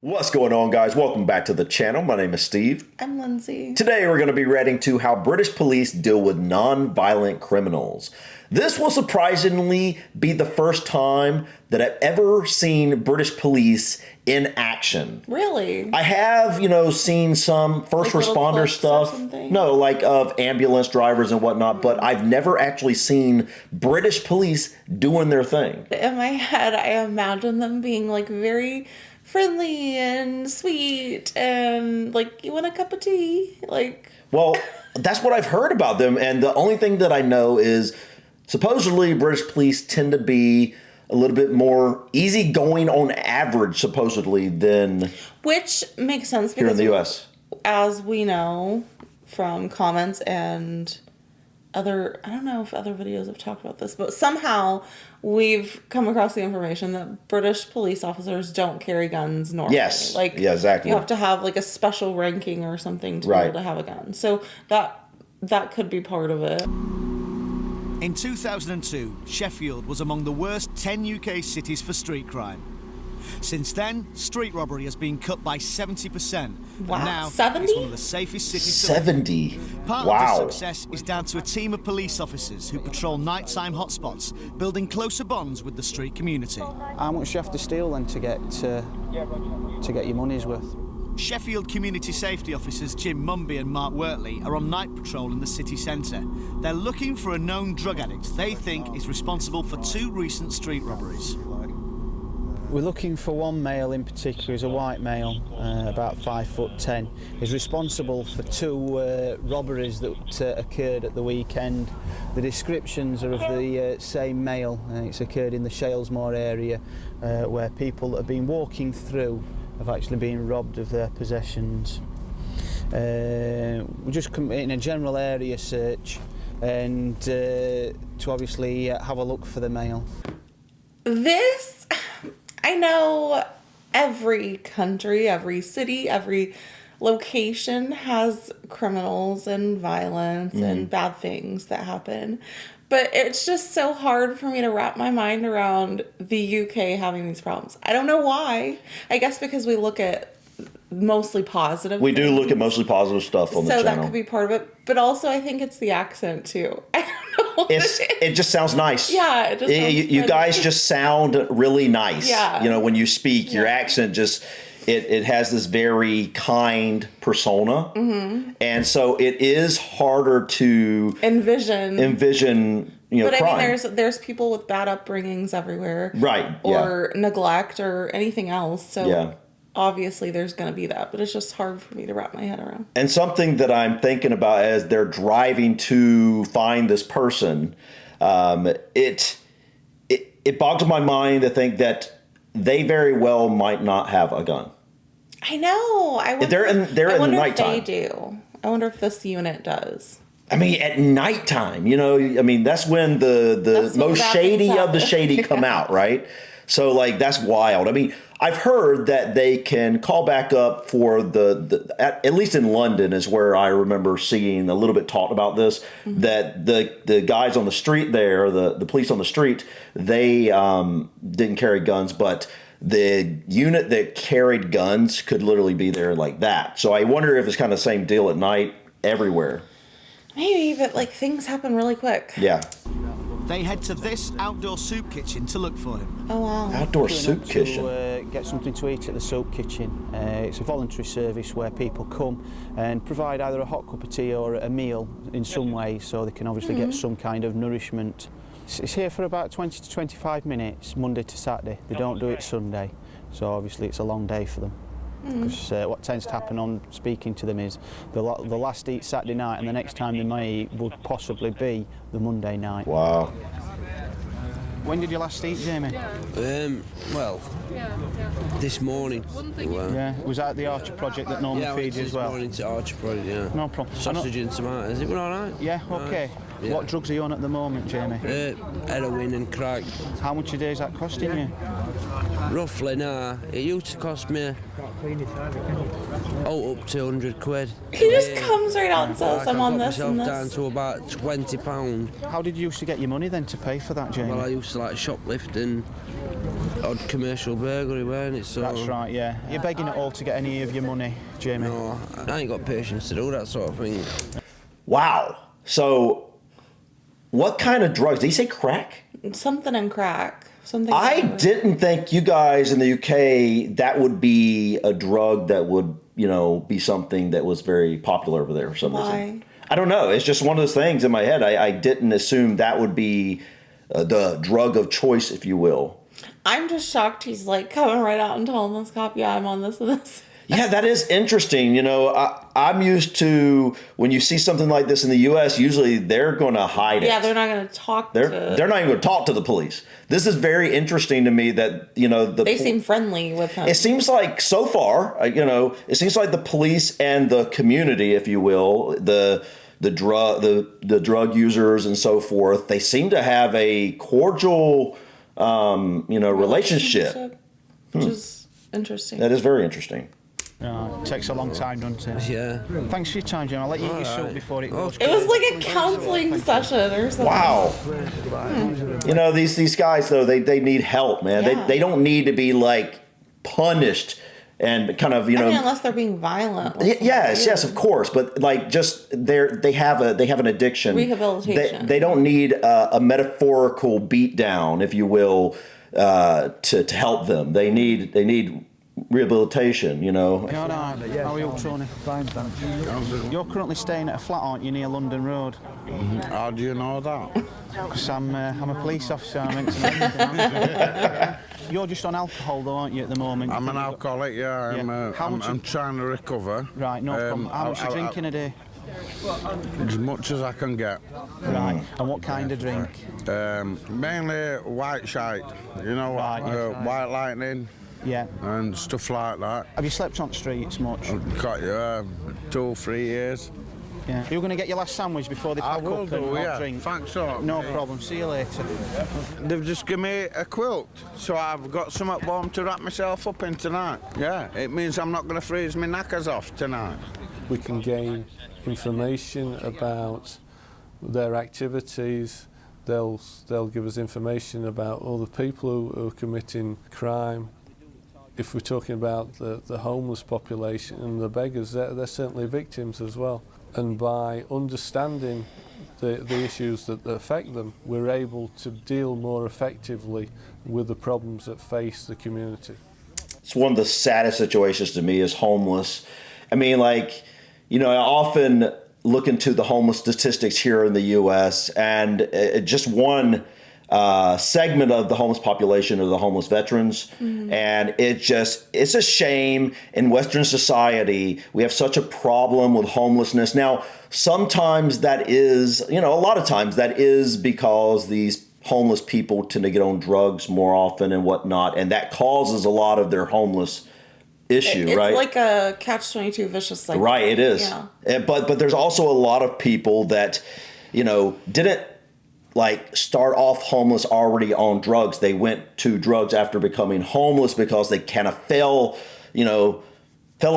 What's going on, guys? Welcome back to the channel. My name is Steve. I'm Lindsay. Today we're going to be reading to how British police deal with non-violent criminals. This will surprisingly be the first time that I've ever seen British police in action. Really? I have, seen some first responder stuff. No, like of ambulance drivers and whatnot, but I've never actually seen British police doing their thing. In my head, I imagine them being like very friendly and sweet and like, you want a cup of tea? Well, that's what I've heard about them, and the only thing that I know is supposedly British police tend to be a little bit more easygoing on average, supposedly, than which makes sense here in the U.S. As we know from comments and I don't know if other videos have talked about this, but somehow we've come across the information that British police officers don't carry guns normally. Yes. Yeah, exactly. You have to have like a special ranking or something to be able to have a gun. So that could be part of it. In 2002, Sheffield was among the worst 10 UK cities for street crime. Since then, street robbery has been cut by 70%. Wow, and now 70? it's one of the safest cities. 70. Part of this success is down to a team of police officers who patrol nighttime hotspots, building closer bonds with the street community. How much do you have to steal then to get your money's worth? Sheffield community safety officers Jim Mumby and Mark Wortley are on night patrol in the city centre. They're looking for a known drug addict they think is responsible for 2 recent street robberies. We're looking for one male in particular. He's a white male, about 5'10". He's responsible for 2 robberies that occurred at the weekend. The descriptions are of the same male. It's occurred in the Shalesmoor area, where people that have been walking through have actually been robbed of their possessions. We're just in a general area search and to obviously have a look for the male. I know every country, every city, every location has criminals and violence and bad things that happen. But it's just so hard for me to wrap my mind around the UK having these problems. I don't know why. I guess because we look at mostly positive We things. do look at mostly positive stuff on the channel. So that could be part of it. But also I think it's the accent too. I don't know. It just sounds nice. Yeah, it just sounds you guys just sound really nice. Yeah. When you speak, your accent just it has this very kind persona, and so it is harder to envision. But I crime. mean, there's people with bad upbringings everywhere, right? Or neglect or anything else. So yeah. Obviously there's going to be that, but it's just hard for me to wrap my head around. And something that I'm thinking about as they're driving to find this person, it boggles my mind to think that they very well might not have a gun. I know. They're in the nighttime. If they do. I wonder if this unit does. I mean, at nighttime, that's when the most shady of the shady come out, right? So, that's wild. I mean, I've heard that they can call back up for at least in London is where I remember seeing a little bit talked about this, that the guys on the street there, the police on the street, they didn't carry guns, but the unit that carried guns could literally be there like that. So I wonder if it's kind of the same deal at night everywhere. Maybe, but things happen really quick. Yeah. They head to this outdoor soup kitchen to look for him. Oh, wow. Outdoor soup kitchen. To get something to eat at the soup kitchen. It's a voluntary service where people come and provide either a hot cup of tea or a meal in some way, so they can obviously get some kind of nourishment. It's here for about 20 to 25 minutes, Monday to Saturday. They don't do it Sunday, so obviously it's a long day for them. Because what tends to happen on speaking to them is they'll last eat Saturday night, and the next time they may eat would possibly be the Monday night. Wow. When did you last eat, Jamie? Well, this morning. Yeah, was that the Archer Project that normally feeds you as well? Yeah, I went this morning to Archer Project, yeah. No problem. Sausage and tomatoes, is it all right? Yeah, okay. Yeah. What drugs are you on at the moment, Jamie? Heroin and crack. How much a day is that costing you? Roughly, nah. It used to cost me up to 100 quid. He just comes right out and says, I'm on this and I got this. myself down to about £20. How did you used to get your money then to pay for that, Jamie? Well, I used to shoplift and odd commercial burglary, weren't it? So That's right, yeah. You're begging it all to get any of your money, Jamie. no, I ain't got patience to do that sort of thing. Wow. So, what kind of drugs? Did he say crack? Something in crack. Something. I didn't think you guys in the UK that would be a drug that would, be something that was very popular over there for some reason. I don't know. It's just one of those things in my head. I didn't assume that would be the drug of choice, if you will. I'm just shocked he's like coming right out and telling this cop, yeah, I'm on this and this. Yeah, that is interesting. I'm used to when you see something like this in the U.S., usually they're going to hide it. Yeah, they're not going to talk They're not even going to talk to the police. This is very interesting to me that, they seem friendly with him. It seems like so far, it seems like the police and the community, if you will, the drug users and so forth, they seem to have a cordial, relationship. Which is interesting. That is very interesting. It takes a long time, doesn't it? Yeah. Thanks for your time, Jamie. I'll let you eat your soup before it goes. It was like a counseling session or something. Wow. These guys, though, they need help, man. Yeah. They don't need to be, like, punished and kind of, unless they're being violent. Yes, of course. But, like, just they have an addiction. Rehabilitation. They don't need a metaphorical beatdown, if you will, to help them. They need rehabilitation, How are you, Tony? Fine, thanks. You're currently staying at a flat, aren't you, near London Road? How do you know that? Because I'm a police officer. I'm meant to know. You're just on alcohol, though, aren't you, at the moment? I'm an alcoholic, yeah. I'm trying to recover. Right, no problem. How much are you drinking a day? As much as I can get. Right, and what kind of drink? Mainly white shite, white lightning. Yeah. And stuff like that. Have you slept on streets much? I've got 2 or 3 years. Yeah. You're going to get your last sandwich before they pack up and drink? Thanks, sir. No problem. See you later. They've just given me a quilt, so I've got something warm to wrap myself up in tonight. Yeah, it means I'm not going to freeze my knackers off tonight. We can gain information about their activities. They'll give us information about all the people who are committing crime. If we're talking about the homeless population and the beggars, they're certainly victims as well. And by understanding the issues that affect them, we're able to deal more effectively with the problems that face the community. It's one of the saddest situations to me is homeless. I mean, I often look into the homeless statistics here in the U.S. and just one segment of the homeless population are the homeless veterans. Mm-hmm. And it's a shame in Western society. We have such a problem with homelessness. Now, sometimes that is, a lot of times that is because these homeless people tend to get on drugs more often and whatnot. And that causes a lot of their homeless issue, right? It's like a catch-22 vicious cycle. Right, it is. Yeah. But there's also a lot of people that, didn't start off homeless already on drugs. They went to drugs after becoming homeless because they kind of fell in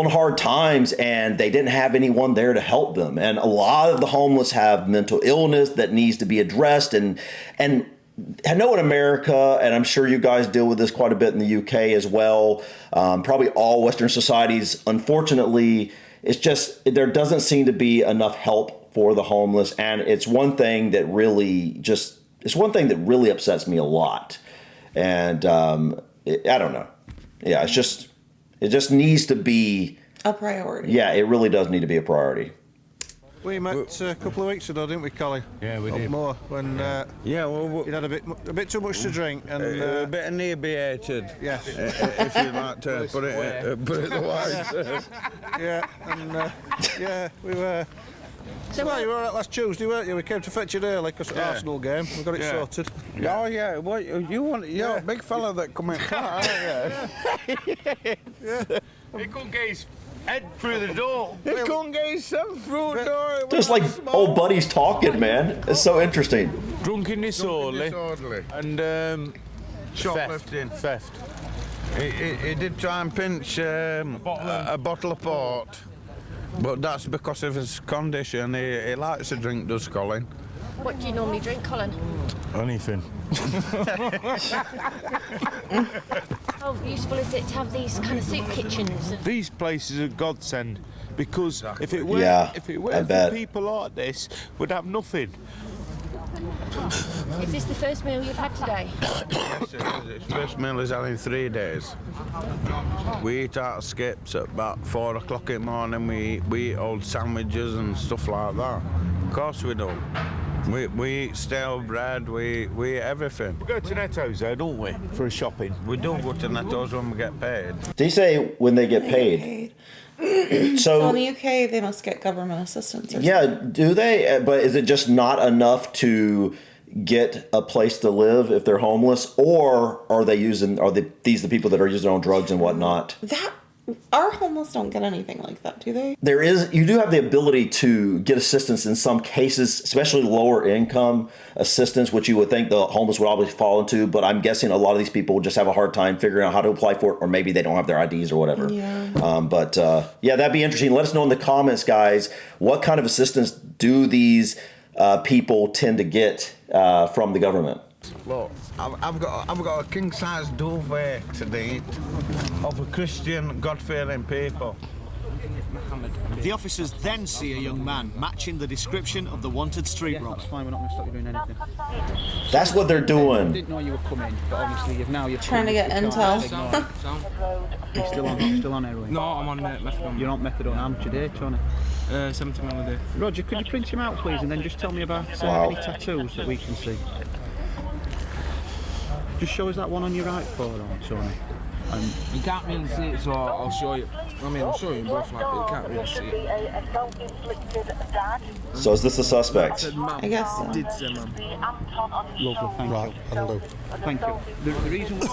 hard times and they didn't have anyone there to help them. And a lot of the homeless have mental illness that needs to be addressed. And I know in America, and I'm sure you guys deal with this quite a bit in the UK as well, probably all Western societies, unfortunately, it's just there doesn't seem to be enough help for the homeless, and it's one thing that really upsets me a lot. And I don't know. Yeah, it just needs to be a priority. Yeah, it really does need to be a priority. We met a couple of weeks ago, didn't we, Collie? Yeah, we did. Up more when you'd had a bit too much to drink and a bit inebriated. Yes, if you'd like to put it the wise. Yeah, and we were. Well, you were out last Tuesday, weren't you? We came to fetch it early because of the Arsenal game. We got it sorted. Oh yeah, well, you're a big fella that come in flat, aren't you? Yeah. He couldn't get his head through the door. He couldn't get his head through the door. Just like old buddies talking, man. It's so interesting. Drunken disorderly. And shoplifting. Theft. He did try and pinch a bottle of port, but that's because of his condition. He likes to drink, does Colin? What do you normally drink, Colin? Anything. How useful is it to have these kind of soup kitchens? These places are godsend because if it were I bet. for people like this, we'd have nothing. Is this the first meal you've had today? Yes, it is. It's first meal is had in 3 days. We eat out of skips at about 4 o'clock in the morning. We eat old sandwiches and stuff like that. Of course we do. We eat stale bread, we eat everything. We go to Netto's though, don't we, for shopping? We do go to Netto's when we get paid. Did you say when they get paid? So in the UK, they must get government assistance. Or something. Do they? But is it just not enough to get a place to live if they're homeless, or are these the people that are using their own drugs and whatnot? Our homeless don't get anything like that, do they? You do have the ability to get assistance in some cases, especially lower income assistance, which you would think the homeless would always fall into. But I'm guessing a lot of these people just have a hard time figuring out how to apply for it, or maybe they don't have their IDs or whatever. Yeah. That'd be interesting. Let us know in the comments, guys, what kind of assistance do these people tend to get from the government? Look, I've got a king-size duvet today of a Christian, God-fearing people. The officers then see a young man matching the description of the wanted street robber. That's fine, we're not going to stop you doing anything. That's what they're doing. I didn't know you were coming, but obviously you're Trying to get intel. You're still on heroin? No, I'm on methadone. You're on methadone. How much a day, Tony? 70 mil a day. Roger, could you print him out, please, and then just tell me about any tattoos that we can see? Just show us that one on your right forearm, Tony. You can't really see it, so I'll show you. I'll show you both, like, but you can't really see it. So is this the suspect? I guess so. Did say, man. Lovely, thank you. Thank you. The reason we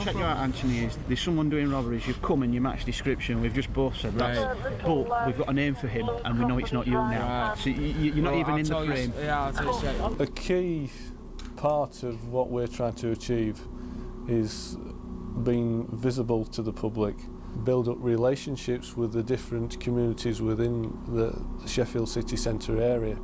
check you out, Anthony, is there's someone doing robberies. You've come and you match description. We've just both said that, but we've got a name for him, and we know it's not you now. Right. So you're not even in the frame. I'll tell you straight. A key part of what we're trying to achieve is being visible to the public, build up relationships with the different communities within the Sheffield city centre area,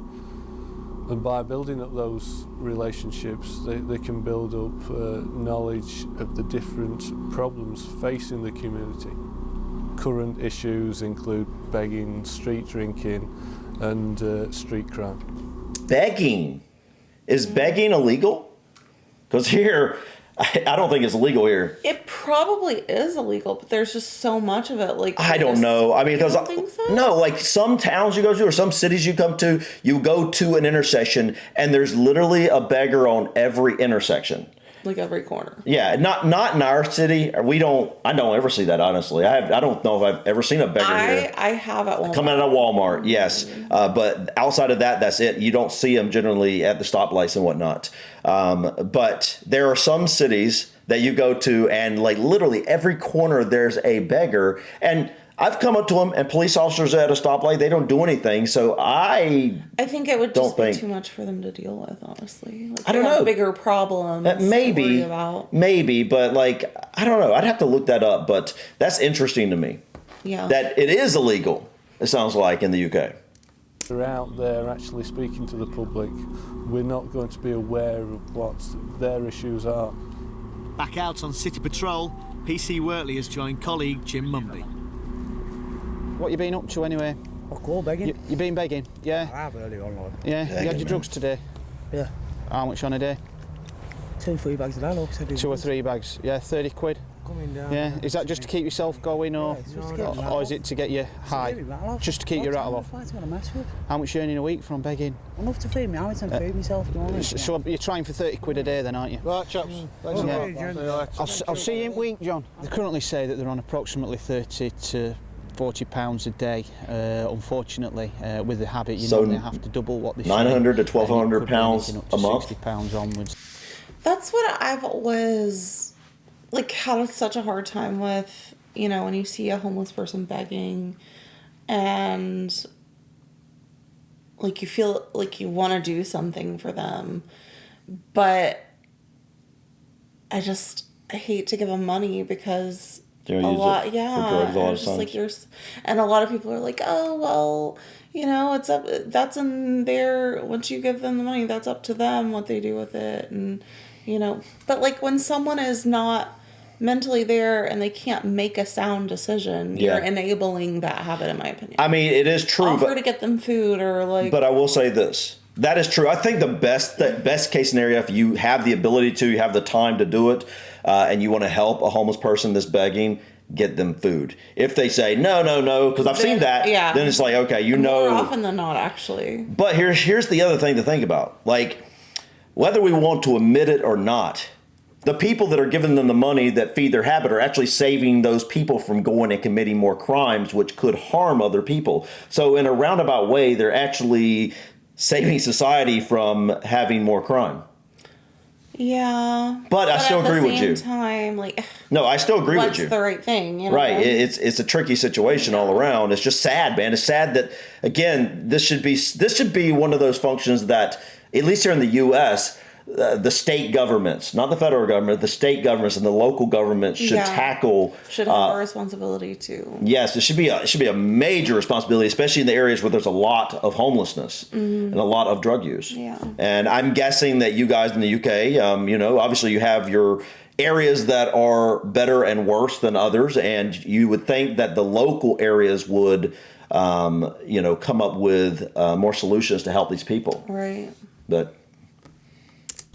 and by building up those relationships they can build up knowledge of the different problems facing the community. Current issues include begging, street drinking and street crime. Begging? Is begging illegal? Because here, I don't think it's illegal here. It probably is illegal, but there's just so much of it. Like I don't know. I mean, because think so? no, like some towns you go to or some cities you come to, you go to an intersection and there's literally a beggar on every intersection. Like every corner. Yeah, not in our city. I don't ever see that, honestly. I don't know if I've ever seen a beggar here. I have at Walmart. Coming out of Walmart, yes. But outside of that, that's it. You don't see them generally at the stoplights and whatnot. But there are some cities that you go to and like literally every corner there's a beggar. And I've come up to them and police officers at a stoplight, they don't do anything. So I think it would just be too much for them to deal with, honestly. Like, I don't know. Bigger problems maybe, to worry about. Maybe, but like, I don't know. I'd have to look that up, but that's interesting to me. Yeah. That it is illegal, it sounds like, in the UK. We're out there actually speaking to the public. We're not going to be aware of what their issues are. Back out on City Patrol, PC Wortley has joined colleague Jim Mumby. What you been up to anyway? I'll go begging. You been begging? Yeah. I have earlier on, Lord. Yeah. You had your drugs today? Yeah. How much on a day? 2-3 bags a day, look. 2 or 3 bags. Yeah, 30 quid. Coming down. Yeah. Is that just to keep yourself going, or is it to get you high? Just to keep your rattle off. How much are you earning a week from begging? Enough to feed me out and feed myself. So you're trying for 30 quid a day then, aren't you? Right, chaps. Thanks a lot. I'll see you in a week, John. They currently say that they're on approximately 30 to £40 a day. Unfortunately, with the habit, you normally have to double what they say. £900 to £1,200 a month. £60 onwards. That's what I've always had such a hard time with. You know, when you see a homeless person begging, and you feel like you want to do something for them, but I hate to give them money because They're gonna a use lot, it for yeah. drugs a lot of It's just like times. and a lot of people are like, oh well, it's up. That's in their. Once you give them the money, that's up to them what they do with it, and But like when someone is not mentally there and they can't make a sound decision, Yeah. you're enabling that habit, in my opinion. I mean, it is true, Offer but to get them food or like. But I will say this. That is true. I think the best case scenario, if you have the ability to, you have the time to do it, and you want to help a homeless person that's begging, get them food. If they say no, because I've seen that, yeah. then it's like, okay, More often than not, actually. But here's the other thing to think about. Like, whether we want to admit it or not, the people that are giving them the money that feed their habit are actually saving those people from going and committing more crimes, which could harm other people. So in a roundabout way, they're actually saving society from having more crime. Yeah. But I still agree with you. At the same time, like, no, I still agree with you. What's the right thing? Right. It's a tricky situation all around. It's just sad, man. It's sad that, again, this should be one of those functions that, at least here in the U.S., the state governments, not the federal government, the state governments and the local governments should tackle. Should have a responsibility too. Yes, it should be a major responsibility, especially in the areas where there's a lot of homelessness and a lot of drug use. Yeah. And I'm guessing that you guys in the UK, obviously you have your areas that are better and worse than others, and you would think that the local areas would, come up with more solutions to help these people. Right. But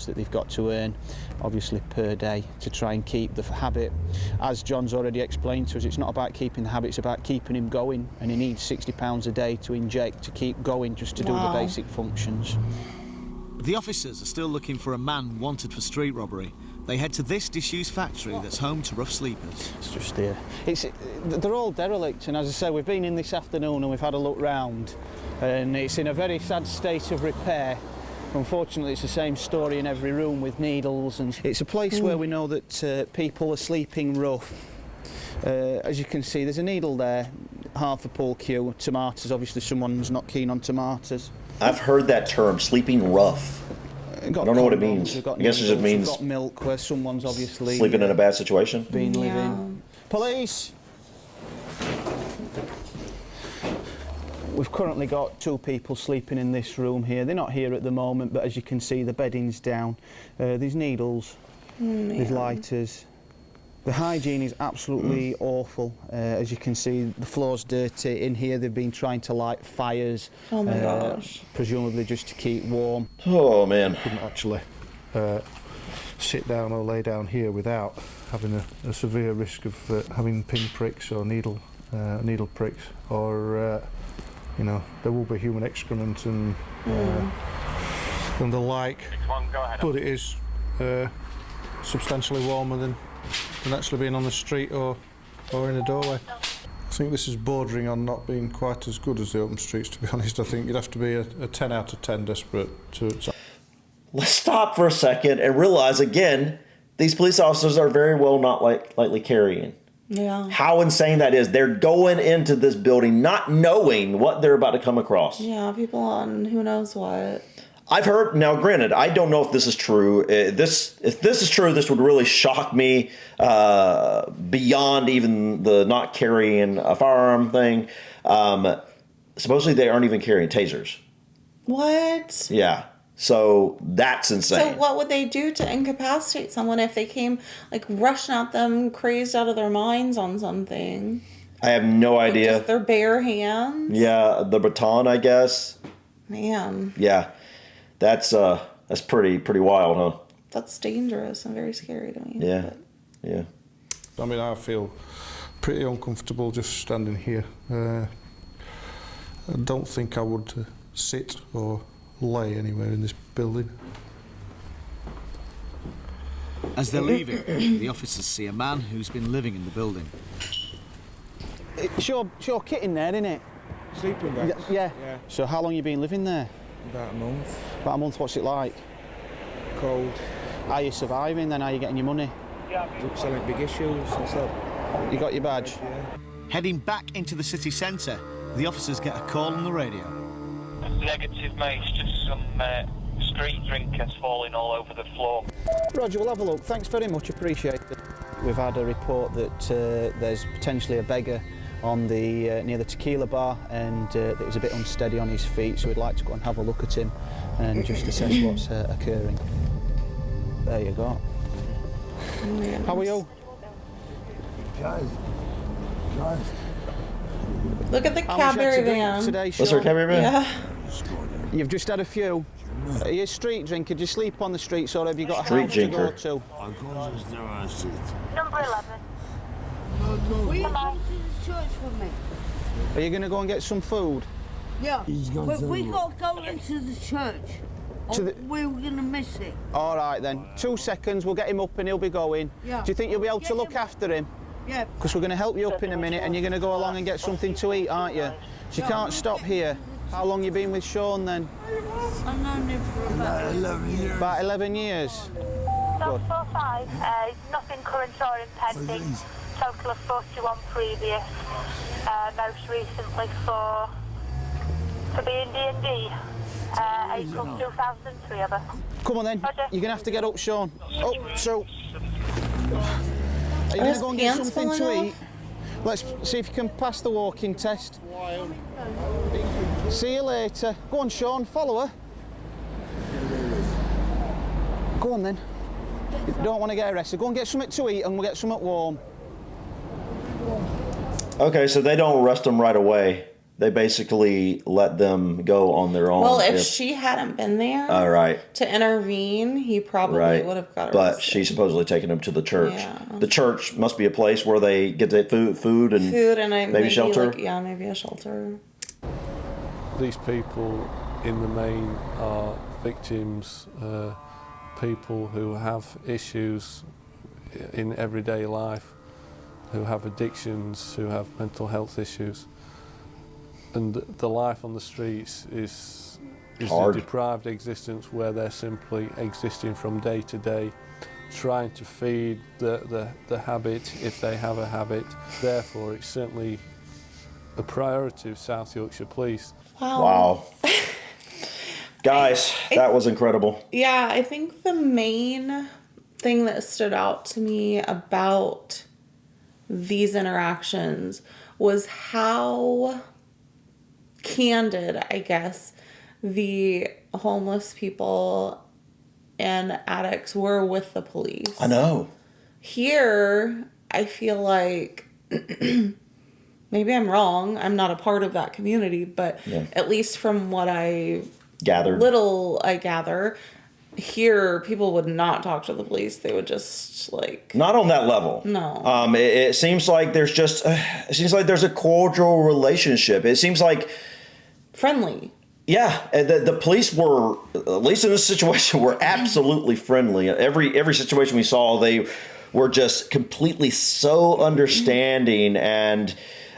that they've got to earn, obviously, per day to try and keep the habit. As John's already explained to us, it's not about keeping the habit, it's about keeping him going, and he needs £60 a day to inject to keep going, just to do the basic functions. The officers are still looking for a man wanted for street robbery. They head to this disused factory that's home to rough sleepers. It's just there. They're all derelict, and as I say, we've been in this afternoon and we've had a look round, and it's in a very sad state of repair. Unfortunately, it's the same story in every room with needles, and it's a place where we know that people are sleeping rough. As you can see, there's a needle there, half a pull queue, tomatoes. Obviously, someone's not keen on tomatoes. I've heard that term, sleeping rough. I don't know what it means. I guess it just means got milk where someone's obviously sleeping in a bad situation. Been living. Police. We've currently got 2 people sleeping in this room here. They're not here at the moment, but as you can see, the bedding's down. There's needles, there's lighters. The hygiene is absolutely awful. As you can see, the floor's dirty. In here, they've been trying to light fires. Oh my gosh. Presumably just to keep warm. Oh, man. Couldn't actually sit down or lay down here without having a severe risk of having pin pricks or needle pricks, or there will be human excrement and the like, but it is substantially warmer than actually being on the street or in a doorway. I think this is bordering on not being quite as good as the open streets, to be honest. I think you'd have to be a 10 out of 10 desperate to... Let's stop for a second and realize, again, these police officers are very well not lightly carrying. Yeah. How insane that is. They're going into this building not knowing what they're about to come across. Yeah, people on who knows what. I've heard, now granted, I don't know if this is true. If this is true, this would really shock me beyond even the not carrying a firearm thing. Supposedly they aren't even carrying tasers. What? Yeah. So that's insane. So what would they do to incapacitate someone if they came like rushing at them, crazed out of their minds on something? I have no idea. Just their bare hands? Yeah, the baton, I guess. Man. Yeah. That's pretty wild, huh? That's dangerous and very scary to me. Yeah. But. Yeah. I mean, I feel pretty uncomfortable just standing here. I don't think I would sit or lay anywhere in this building. As they're leaving, the officers see a man who's been living in the building. It's your kit in there, isn't it? Sleeping bags? Yeah. So how long you been living there? About a month. About a month. What's it like? Cold. Are you surviving then? Are you getting your money? Selling big issues. You got your badge? Yeah. Heading back into the city centre, the officers get a call on the radio. Negative, mate. It's just some street drinkers falling all over the floor. Roger, we'll have a look. Thanks very much. Appreciate it. We've had a report that there's potentially a beggar on the near the tequila bar, and that was a bit unsteady on his feet, so we'd like to go and have a look at him and just assess what's occurring. There you go. Yes. How are you? Look at the Cadbury van. Today, What's our Cadbury van? Yeah. You've just had a few. Are you a street drinker? Do you sleep on the streets, or have you got Street a house drinker. to go to? Number 11. Will you come to the church with me? Are you going to go and get some food? Yeah. But we got to go into the church. We're going to miss it. All right then. 2 seconds, we'll get him up and he'll be going. Yeah. Do you think you'll be able to look after him? Yeah. Because we're going to help you up in a minute, and you're going to go along and get something to eat, aren't you? So you can't stop here. How long you been with Sean then? I've known him for about 11 years. About 11 years. Good. 45, nothing current or impending. Total of 41 previous. Most recently for being D&D. April 2003 of us. Come on then. Roger. You're going to have to get up, Sean. Up, so. Are you going to go and get something to eat? Let's see if you can pass the walking test. See you later. Go on, Sean, follow her. Go on then. You don't want to get arrested. Go and get something to eat and we'll get something warm. Okay, so they don't arrest them right away. They basically let them go on their own. Well, if she hadn't been there all right. to intervene, he probably would have got arrested. But she's supposedly taking him to the church. Yeah. The church must be a place where they get their food and maybe shelter. Maybe a shelter. These people in the main are victims, people who have issues in everyday life, who have addictions, who have mental health issues. And the life on the streets is a deprived existence where they're simply existing from day to day, trying to feed the habit if they have a habit. Therefore, it's certainly a priority of South Yorkshire Police. Wow. Guys, that was incredible. Yeah, I think the main thing that stood out to me about these interactions was how candid, I guess, the homeless people and addicts were with the police. I know. Here, I feel like maybe I'm wrong. I'm not a part of that community, but at least from what I gather, here people would not talk to the police. They would just not on that level. No. It seems like there's a cordial relationship. It seems like friendly. Yeah, the police were, at least in this situation, were absolutely friendly. Every situation we saw, they were just completely so understanding, and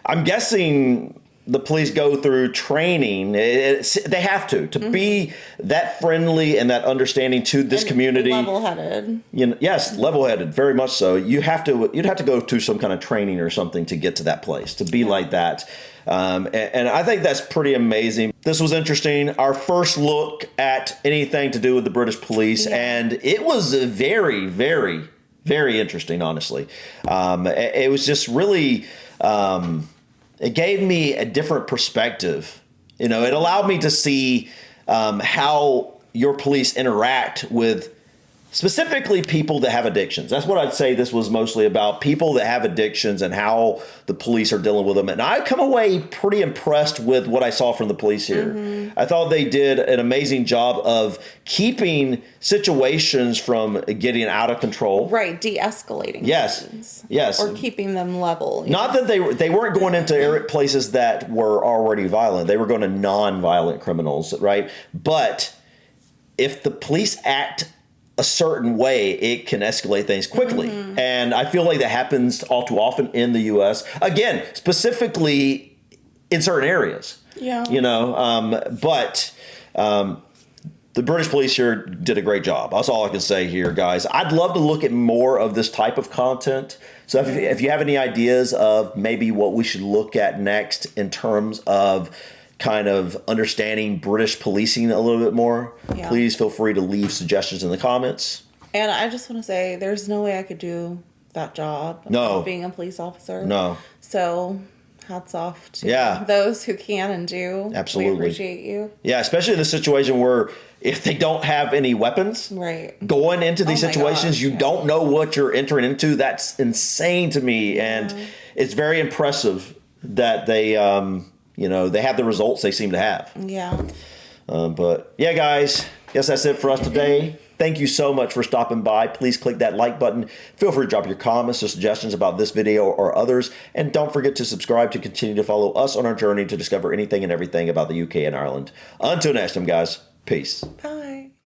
I'm guessing the police go through training. They have to be that friendly and that understanding to this community. Level-headed. Yes, level-headed, very much so. You'd have to go to some kind of training or something to get to that place, to be like that. And I think that's pretty amazing. This was interesting. Our first look at anything to do with the British police, and it was a very, very, very interesting, honestly. It was just really... it gave me a different perspective. It allowed me to see how your police interact with specifically people that have addictions. That's what I'd say this was mostly about, people that have addictions and how the police are dealing with them. And I come away pretty impressed with what I saw from the police here. Mm-hmm. I thought they did an amazing job of keeping situations from getting out of control. Right, de-escalating. Yes. Or keeping them level. Not that they weren't going into places that were already violent. They were going to non-violent criminals, right? But if the police act a certain way, it can escalate things quickly. Mm-hmm. And I feel like that happens all too often in the U.S. Again, specifically in certain areas. Yeah. But the British police here did a great job. That's all I can say here, guys. I'd love to look at more of this type of content. So if you have any ideas of maybe what we should look at next in terms of kind of understanding British policing a little bit more, please feel free to leave suggestions in the comments. And I just want to say, there's no way I could do that job. No. Being a police officer. No. So hats off to those who can and do. Absolutely. We appreciate you. Yeah, especially in the situation where if they don't have any weapons, right, going into these situations, gosh, you don't know what you're entering into. That's insane to me, and it's very impressive that they, they have the results they seem to have. Yeah. But yeah, guys, guess that's it for us today. Thank you so much for stopping by. Please click that like button. Feel free to drop your comments or suggestions about this video or others. And don't forget to subscribe to continue to follow us on our journey to discover anything and everything about the UK and Ireland. Until next time, guys. Peace. Bye.